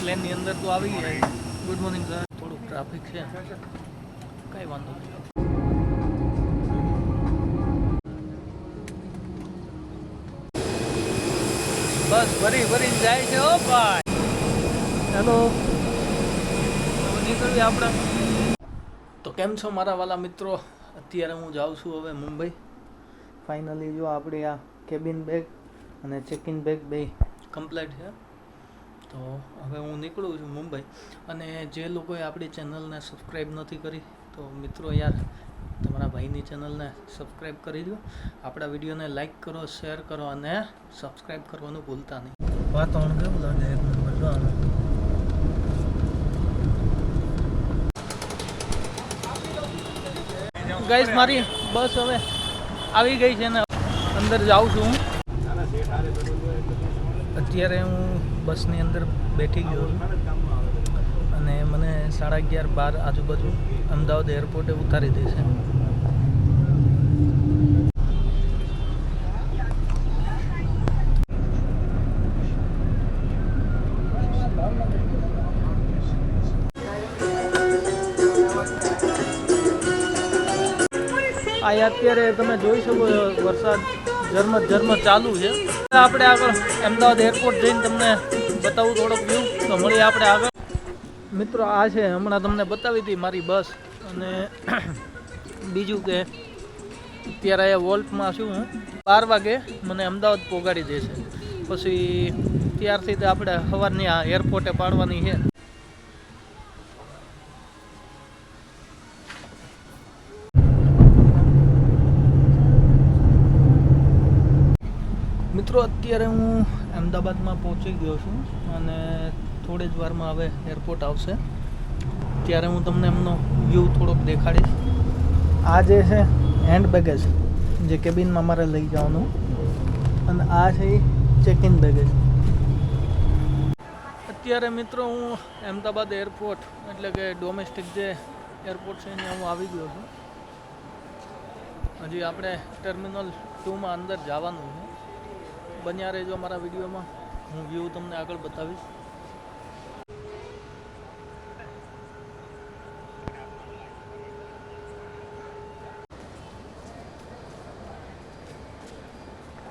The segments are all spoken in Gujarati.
પ્લેનની અંદર તો આવી જાય. Good morning sir. થોડુંક ટ્રાફિક છે, કાંઈ વાંધો નહીં. બસ ભરીને જાય છે. ઓ ભાઈ, હેલો, નીકળીએ આપણે. તો કેમ છો મારા વાલા મિત્રો? અત્યારે હું જાઉં છું હવે મુંબઈ. ફાઇનલી જો આપણી આ કેબિન બેગ અને ચેકિન બેગ બે કમ્પ્લીટ છે. તો હવે હું નીકળું છું મુંબઈ. અને જે લોકોએ આપણી ચેનલને સબસ્ક્રાઈબ નથી કરી, તો મિત્રો યાર તમારા ભાઈની ચેનલને સબસ્ક્રાઈબ કરી દો. આપણા વિડીયોને લાઈક કરો, શેર કરો અને સબસ્ક્રાઈબ કરવાનું ભૂલતા નહીં. વાતાવરણ કેવું લાગે? એક નંબર જો આમાં. ગાઈસ, મારી બસ હવે આવી ગઈ છે ને અંદર જાઉં છું હું. અત્યારે હું બસની અંદર બેઠી ગયો છું અને મને 11:30-12 આજુબાજુ અમદાવાદ એરપોર્ટે ઉતારી દેશે. આ અત્યારે તમે જોઈ શકો છો વરસાદ ઝરમર ચાલુ છે. આપણે આગળ અમદાવાદ એરપોર્ટ જઈને તમને બતાવું થોડોક વ્યૂ. તો મળીએ આપણે આગળ. મિત્રો આ છે, હમણાં તમને બતાવી હતી મારી બસ. અને બીજું કે અત્યારે અહીંયા વોલ્ટમાં છું હું. 12 વાગે મને અમદાવાદ પહોંચાડી દેશે. પછી ત્યારથી તો આપણે સવારની આ એરપોર્ટે પાડવાની છે. મિત્રો અત્યારે હું અમદાવાદમાં પહોંચી ગયો છું અને થોડી જ વારમાં હવે એરપોર્ટ આવશે. ત્યારે હું તમને એમનો વ્યૂ થોડોક દેખાડીશ. આ જે છે હેન્ડ બેગેજ, જે કેબિનમાં મારે લઈ જવાનું. અને આ છે એ ચેકિન બેગેજ. અત્યારે મિત્રો હું અમદાવાદ એરપોર્ટ એટલે કે ડોમેસ્ટિક જે એરપોર્ટ છે ત્યાં હું આવી ગયો છું. હજી આપણે ટર્મિનલ 2માં અંદર જવાનું છે. બન્યા રહેજો મારા વિડીયોમાં, હું વ્યૂ તમને આગળ બતાવીશ.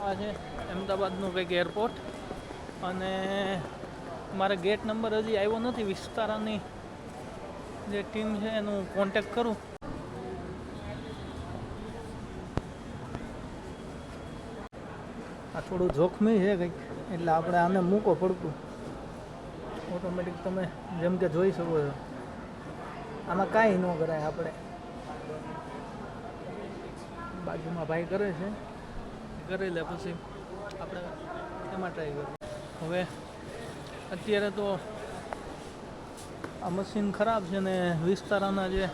આ છે અમદાવાદનું કંઈક એરપોર્ટ. અને મારે ગેટ નંબર હજી આવ્યો નથી. વિસ્તારાની જે ટીમ છે એનું કોન્ટેક કરું. આ થોડું જોખમી છે કંઈક, એટલે આપણે આને મૂકો પડતું. ઓટોમેટિક તમે જેમ કે જોઈ શકો છો, આમાં કાંઈ ન કરાય. આપણે બાજુમાં ભાઈ કરે છે, કરી લે, પછી આપણે એમાં ટ્રાય કરીએ. હવે અત્યારે તો આ મશીન ખરાબ છે ને વિસ્તારાના જે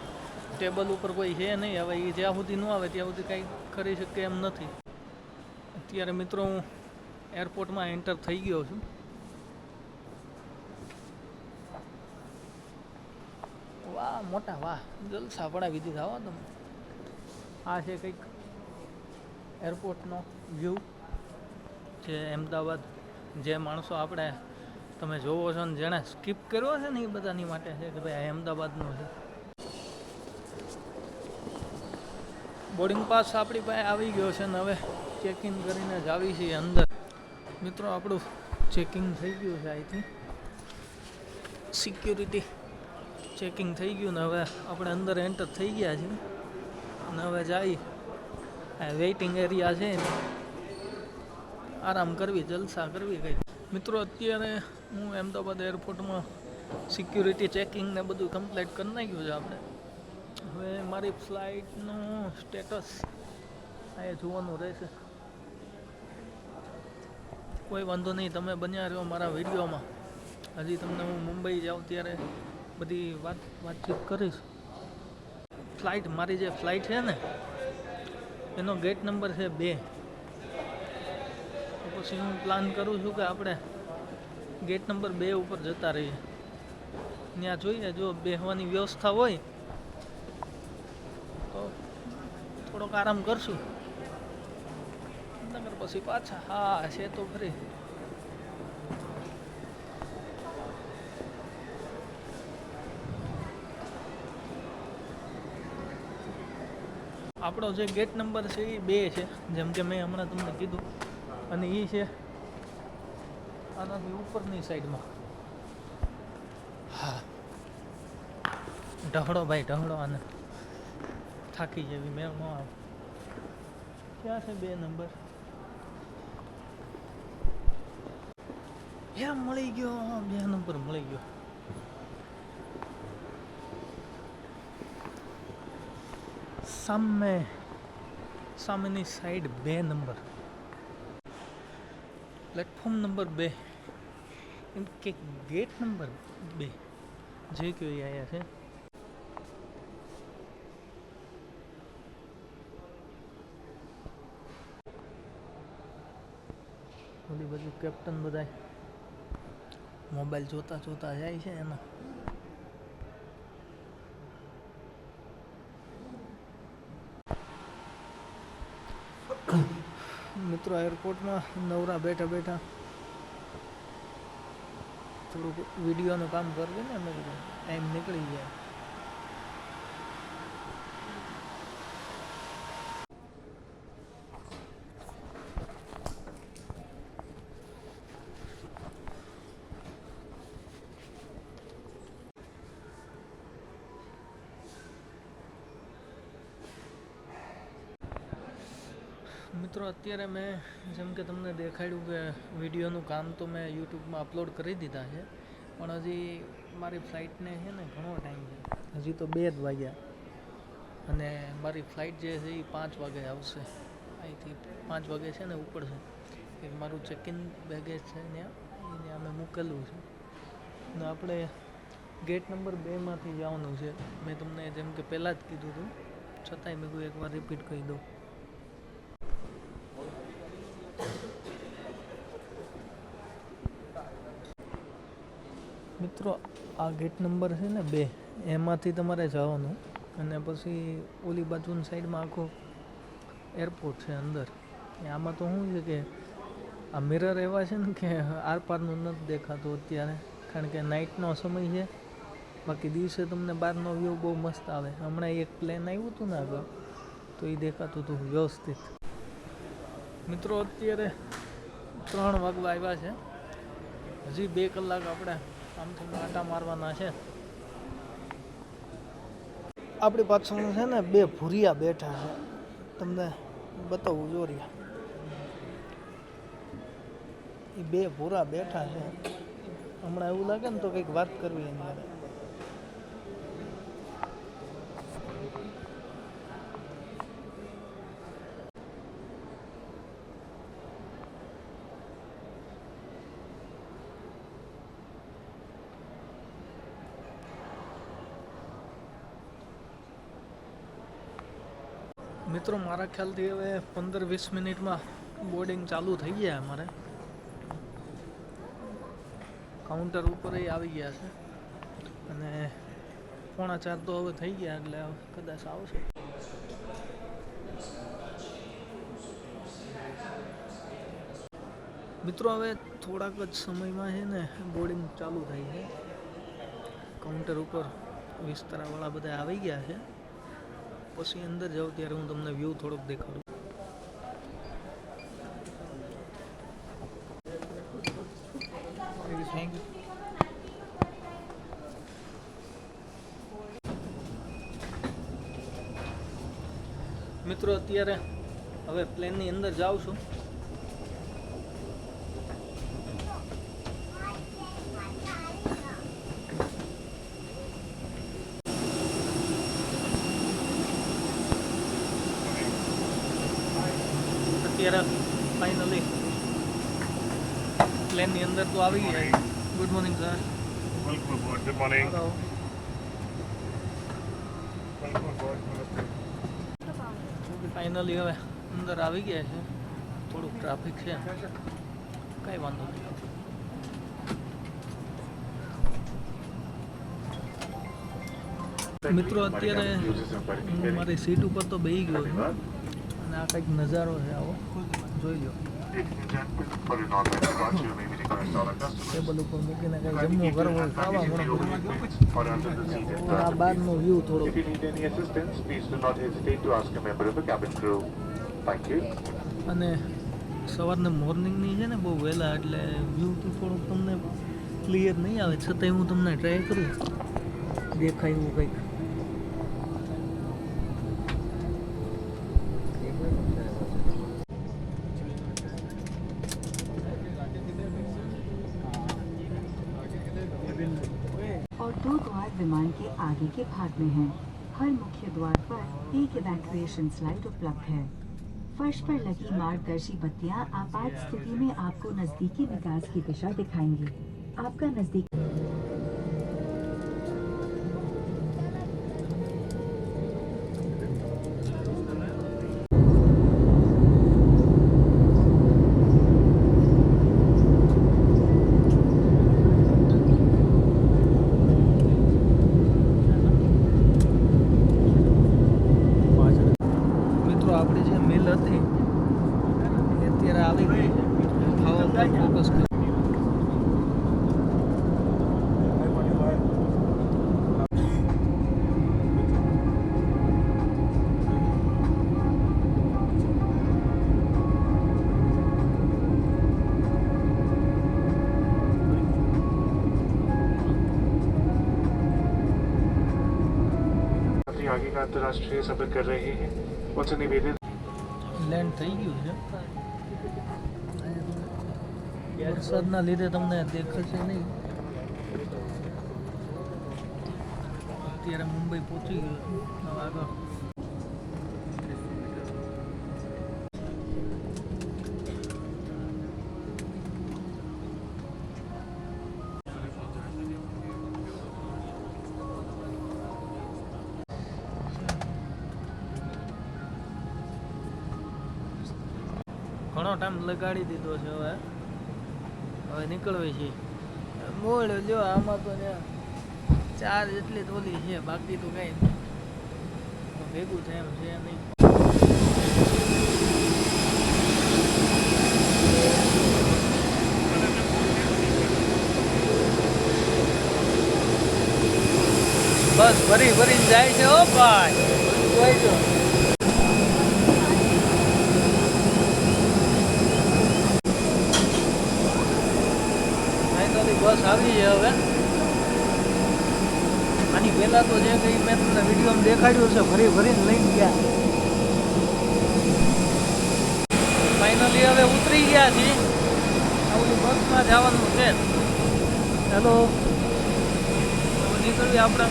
ટેબલ ઉપર કોઈ છે નહીં. હવે એ જ્યાં સુધી ન આવે ત્યાં સુધી કંઈ કરી શકે એમ નથી. અત્યારે મિત્રો હું એરપોર્ટમાં એન્ટર થઈ ગયો છું. વાહ મોટા વાહ, જલસા પડાવી દીધા હો તમે. આ છે કંઈક એરપોર્ટનો વ્યૂ. જે અમદાવાદ, જે માણસો આપણે તમે જોવો છો ને જેણે સ્કીપ કર્યો છે ને એ બધાની માટે છે કે ભાઈ આ અમદાવાદનું છે. બોર્ડિંગ પાસ આપણી પાસે આવી ગયો છે ને હવે ચેકિંગ કરીને જ આવી છીએ અંદર. મિત્રો આપણું ચેકિંગ થઈ ગયું છે. અહીંથી સિક્યુરિટી ચેકિંગ થઈ ગયું ને હવે આપણે અંદર એન્ટર થઈ ગયા છીએ. અને હવે જઈ વેઇટિંગ એરિયા છે, આરામ કરવી, જલસા કરવી કંઈક. મિત્રો અત્યારે હું અમદાવાદ એરપોર્ટમાં સિક્યુરિટી ચેકિંગ ને બધું કમ્પ્લીટ કરી નાખ્યું છે આપણે. હવે મારી ફ્લાઇટનું સ્ટેટસ આ જોવાનું રહેશે. કોઈ વાંધો નહીં, તમે બન્યા રહ્યો મારા વિડીયોમાં. હજી તમને હું મુંબઈ જાઉં ત્યારે બધી વાતચીત કરીશ. મારી જે ફ્લાઇટ છે ને એનો ગેટ નંબર છે 2. તો પછી હું પ્લાન કરું છું કે આપણે ગેટ નંબર 2 ઉપર જતા રહીએ. ત્યાં જોઈએ, જો બેસવાની વ્યવસ્થા હોય તો થોડોક આરામ કરશું. નગર પછી પાછા. હા છે તો ખરી. આપણો જે ગેટ નંબર છે એ 2 છે, જેમ કે મેં હમણાં તમને કીધું, અને એ છે આનાથી ઉપરની સાઈડમાં. હા, ઢહડો ભાઈ ઢહડો, આને થાકી જેવી મેં ન આવે. ક્યાં છે 2 નંબર? ક્યાં મળી ગયો? 2 નંબર મળી ગયો. સામેની સાઈડ 2 નંબર, પ્લેટફોર્મ નંબર 2, એમ કે ગેટ નંબર 2 જે કયો એ આવ્યા છે. ઓલી બાજુ કેપ્ટન બધાય મોબાઈલ જોતા જોતા જાય છે એમાં. મિત્રો એરપોર્ટમાં નવરા બેઠા બેઠા થોડુંક વિડીયોનું કામ કરજે ને, અમે ટાઈમ નીકળી જાય. મિત્રો અત્યારે મેં જેમ કે તમને દેખાડ્યું કે વિડીયોનું કામ તો મેં યુટ્યુબમાં અપલોડ કરી દીધા છે, પણ હજી મારી ફ્લાઇટને છે ને ઘણો ટાઈમ છે. હજી તો 2 જ વાગ્યા, અને મારી ફ્લાઇટ જે છે એ 5 વાગે આવશે. અહીંથી 5 વાગે છે ને ઉપડશે. એક મારું ચેકિન બેગેજ છે ત્યાં અમે મૂકેલું છે, અને આપણે ગેટ નંબર 2માંથી જવાનું છે. મેં તમને જેમ કે પહેલાં જ કીધું હતું, છતાંય મેં કોઈ એકવાર રિપીટ કહી દઉં. મિત્રો આ ગેટ નંબર છે ને 2, એમાંથી તમારે જવાનું, અને પછી ઓલી બાજુની સાઈડમાં આખો એરપોર્ટ છે અંદર. આમાં તો શું છે કે આ મિરર એવા છે ને કે આરપારનું નથી દેખાતું અત્યારે, કારણ કે નાઇટનો સમય છે. બાકી દિવસે તમને બહારનો વ્યૂ બહુ મસ્ત આવે. હમણાં એક પ્લેન આવ્યું હતું ને આગળ, તો એ દેખાતું હતું વ્યવસ્થિત. મિત્રો અત્યારે 3 વાગવા આવ્યા છે. હજી 2 કલાક આપણે આમથી આટા મારવાના છે. આપણી પાછળ છે ને 2 ભૂરિયા બેઠા છે, તમને બતાવું જો રહ્યા. એ 2 ભૂરા બેઠા છે. હમણાં એવું લાગે ને તો કંઈક વાત કરવી એની યાર. મિત્રો મારા ખ્યાલથી હવે 15-20 મિનિટમાં બોર્ડિંગ ચાલુ થઈ ગયા. અમારે કાઉન્ટર ઉપર આવી ગયા છે, અને 3:45 તો હવે થઈ ગયા, એટલે કદાચ આવશે. મિત્રો હવે થોડાક જ સમયમાં છે ને બોર્ડિંગ ચાલુ થાય છે. કાઉન્ટર ઉપર વિસ્તારવાળા બધા આવી ગયા છે. પછી અંદર જાઉં ત્યારે હું તમને વ્યૂ થોડોક દેખાડું. મિત્રો અત્યારે હવે પ્લેનની અંદર જાઉં છું. અત્યારે ફાઇનલી પ્લેનની અંદર તો આવી ગયા. Good morning sir. Good morning. Hello. Finally હવે અંદર આવી ગયા છે. થોડુંક ટ્રાફિક છે, કાંઈ વાંધો નહીં. મિત્રો અત્યારે હું મારી સીટ ઉપર તો બેસી ગયો છું, અને આ કંઈક નજારો છે, આવો જોઈ લો. Ladies and gentlemen, for an online departure, you may be requested all our customers table ઉપર મૂકીને કઈ kindly જમવું keep કરવું your હોય ખાવા hand મળે baggage or under the seat in આ front of બહારનો you. વ્યૂ થોડો. If you need any assistance, please do not hesitate to ask a member of the cabin crew. Thank you. અને સવારના મોર્નિંગની છે ને બહુ વહેલા એટલે વ્યૂ તો થોડુંક તમને ક્લિયર નહીં આવે, છતાંય હું તમને ટ્રાય કરું દેખાય એવું કંઈક. और 2 द्वार विमान के आगे के भाग में हैं। हर मुख्य द्वार पर एक इवैक्यूएशन स्लाइड उपलब्ध है। फर्श पर लगी मार्गदर्शी बत्तियां आपात स्थिति में आपको नजदीकी निकास की दिशा दिखाएंगी। आपका नजदीक મિત્રો આપણી જે મિલ હતી એ અત્યારે આવી ગઈ છે. ખાવા પર ફોકસ કરી. यात्री आगे का अंतर्राष्ट्रीय सफर कर रहे हैं उनसे निवेदन લેન્ડ થઈ ગયું છે. વરસાદના લીધે તમને દેખાશે નહીં. અત્યારે મુંબઈ પહોંચી ગયું છે. હવે આગળ ઘણો ટાઈમ લગાડી દીધો છે. હવે નીકળવી છે. મોડ લ્યો આમાં તો ને ચાર જેટલી જ ઓલી છે, બાકી તો કઈ ભેગું થાય એમ છે નહીં. બસ ભરી ભરીને જાય છે. ઓ ભાઈ જોઈ જો. બસ આવી છે હવે. આની પહેલાં તો જે કંઈ મેં તમને વિડીયોમાં દેખાડ્યું છે ભરી ભરીને લઈને ગયા. ફાઇનલી હવે ઉતરી ગયા છીએ. ઓલી બસમાં જવાનું છે. ચાલો નીકળીએ આપણે.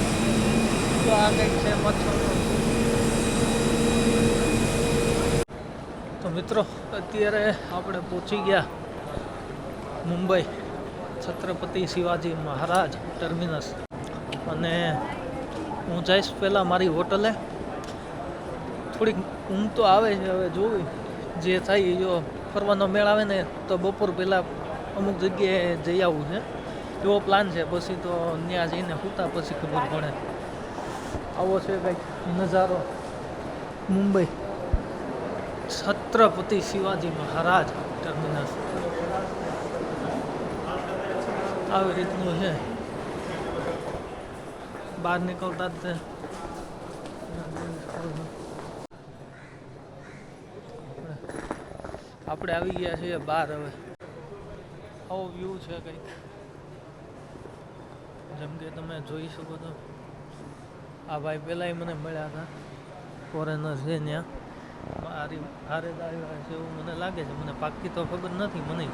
તો આ કંઈક છે મચ્છર. તો મિત્રો અત્યારે આપણે પહોંચી ગયા મુંબઈ છત્રપતિ શિવાજી મહારાજ ટર્મિનસ. અને હું જઈશ પહેલાં મારી હોટલે. થોડીક ઊંઘ તો આવે છે, હવે જોવી જે થાય. જો ફરવાનો મેળ આવે ને તો બપોર પહેલાં અમુક જગ્યાએ જઈ આવવું છે એવો પ્લાન છે. પછી તો ત્યાં જઈને સૂતા પછી ખબર પડે. આવો છે કંઈક નજારો મુંબઈ છત્રપતિ શિવાજી મહારાજ ટર્મિનસ. આવી રીતનું છે. બહાર નીકળતા જ આપણે આવી ગયા છીએ બહાર. હવે આવો વ્યૂ છે કંઈક, જેમ કે તમે જોઈ શકો છો. આ ભાઈ પહેલાંય મને મળ્યા હતા, ફોરેનર છે ત્યાં. મારી હારે જ આવ્યા છે એવું મને લાગે છે. મને પાક્કી તો ખબર નથી મને.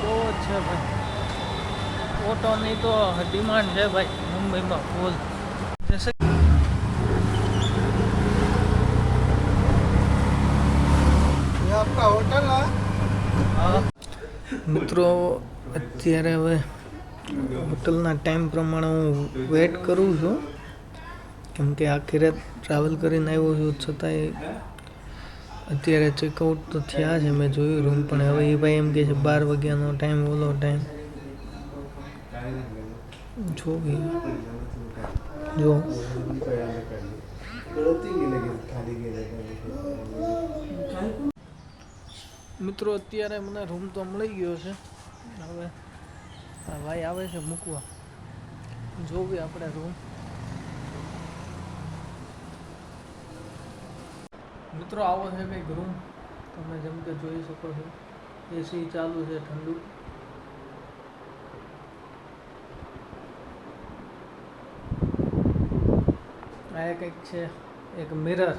બહુ જ છે ભાઈ. ઓટોની તો ડિમાન્ડ છે ભાઈ મુંબઈમાં ફૂલ. જैसे મિત્રો અત્યારે હવે હોટલના ટાઈમ પ્રમાણે હું વેઇટ કરું છું, કેમ કે આખી રાત ટ્રાવેલ કરીને આવ્યો છું. છતાંય અત્યારે ચેકઆઉટ તો થયા છે, મેં જોયું રૂમ. પણ હવે એ ભાઈ એમ કહે છે 12 વાગ્યાનો ટાઈમ, ઓલો ટાઈમ. જો બી જો મિત્રો અત્યારે મને રૂમ તો મળી ગયો છે. હવે આ ભાઈ આવે છે મૂકવા. જોવી આપણે રૂમ. મિત્રો આવો છે કંઈક રૂમ. તમે જેમ કે જોઈ શકો છો, એસી ચાલુ છે, ઠંડુ. આ કંઈક છે, એક મિરર,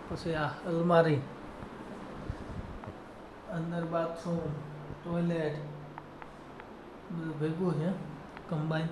પછી આ અલમારી, અંદર બાથરૂમ, ટોયલેટ બધું ભેગું છે કમ્બાઈન.